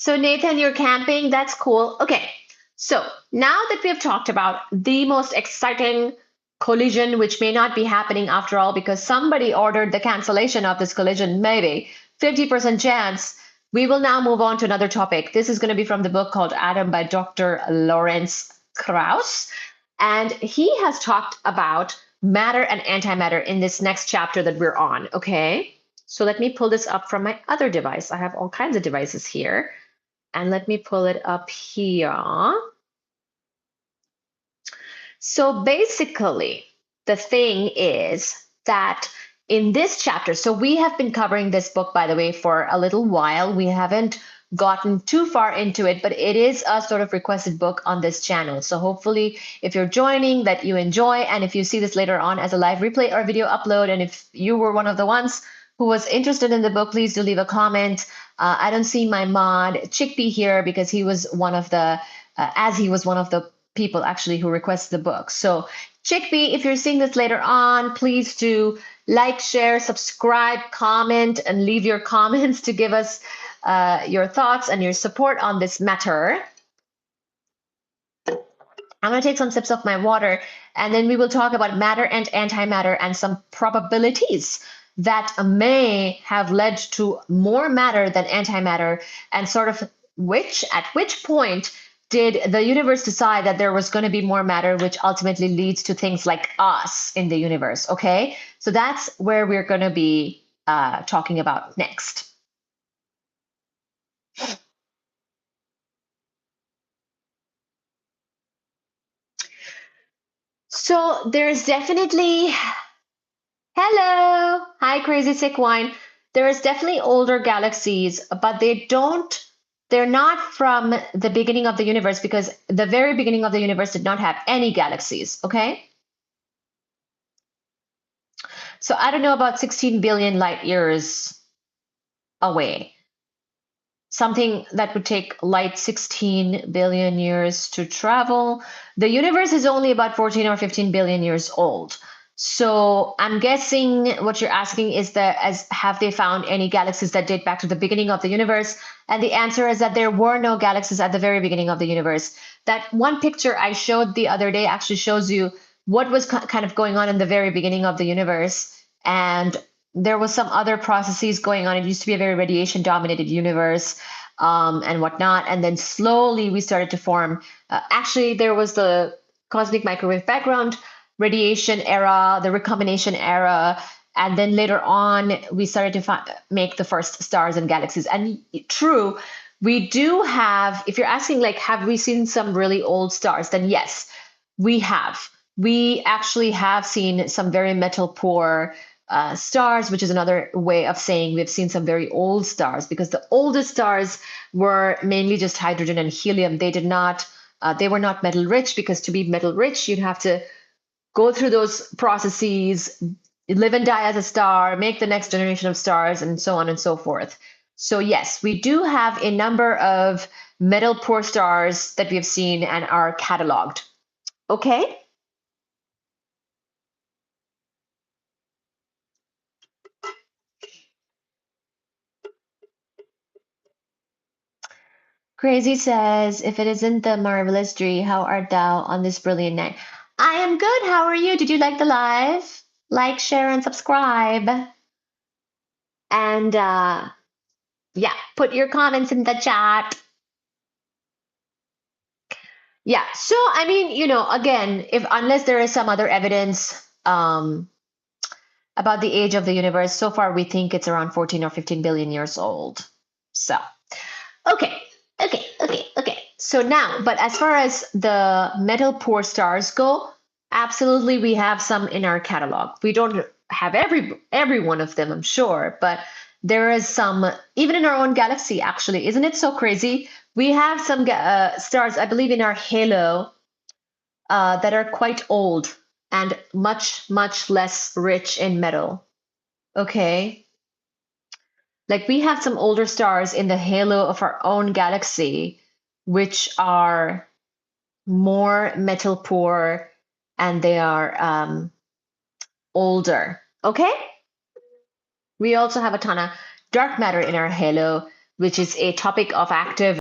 So Nathan, you're camping. That's cool. Okay. So now that we have talked about the most exciting collision, which may not be happening after all because somebody ordered the cancellation of this collision, maybe 50% chance, we will now move on to another topic. This is going to be from the book called Atom by Dr. Lawrence Krauss. And he has talked about matter and antimatter in this next chapter that we're on. Okay. So let me pull this up from my other device. I have all kinds of devices here. And let me pull it up here. So basically, the thing is that in this chapter, so we have been covering this book, by the way, for a little while. We haven't gotten too far into it, but it is a sort of requested book on this channel. So hopefully, if you're joining, that you enjoy. And if you see this later on as a live replay or video upload, and if you were one of the ones who was interested in the book, please do leave a comment. I don't see my mod Chickpea here because he was one of the, as he was one of the people actually who requested the book. So Chickpea, if you're seeing this later on, please do like, share, subscribe, comment, and leave your comments to give us your thoughts and your support on this matter. I'm going to take some sips of my water, and then we will talk about matter and antimatter and some probabilities that may have led to more matter than antimatter, and sort of at which point did the universe decide that there was going to be more matter, which ultimately leads to things like us in the universe. Okay, so that's where we're going to be talking about next. So there's definitely, hello, hi, crazy sick wine. There's definitely older galaxies, but they're not from the beginning of the universe, because the very beginning of the universe did not have any galaxies, okay? So I don't know, about 16 billion light years away. Something that would take light 16 billion years to travel. The universe is only about 14 or 15 billion years old. So I'm guessing what you're asking is have they found any galaxies that date back to the beginning of the universe? And the answer is that there were no galaxies at the very beginning of the universe. That one picture I showed the other day actually shows you what was kind of going on in the very beginning of the universe. And there was some other processes going on. It used to be a very radiation dominated universe and whatnot. And then slowly we started to form. Actually, there was the cosmic microwave background radiation era, the recombination era. And then later on, we started to make the first stars and galaxies. And true, we do have, if you're asking, like, have we seen some really old stars? Then yes, we have. We actually have seen some very metal poor stars, which is another way of saying we've seen some very old stars, because the oldest stars were mainly just hydrogen and helium. They were not metal rich, because to be metal rich, you'd have to go through those processes, live and die as a star, make the next generation of stars, and so on and so forth. So yes, we do have a number of metal poor stars that we have seen and are cataloged. Okay. Crazy says, if it isn't the marvelous tree, how art thou on this brilliant night? I am good. How are you? Did you like the live? Like, share, and subscribe. And yeah, put your comments in the chat. Yeah. So, I mean, again, unless there is some other evidence about the age of the universe, so far we think it's around 14 or 15 billion years old. So, okay. So now, but as far as the metal poor stars go, absolutely we have some in our catalog. We don't have every one of them, I'm sure, but there is some, even in our own galaxy, actually. Isn't it so crazy? We have some stars, I believe, in our halo that are quite old and much, much less rich in metal. Okay. Like, we have some older stars in the halo of our own galaxy, which are more metal poor, and they are older. Okay. We also have a ton of dark matter in our halo, which is a topic of active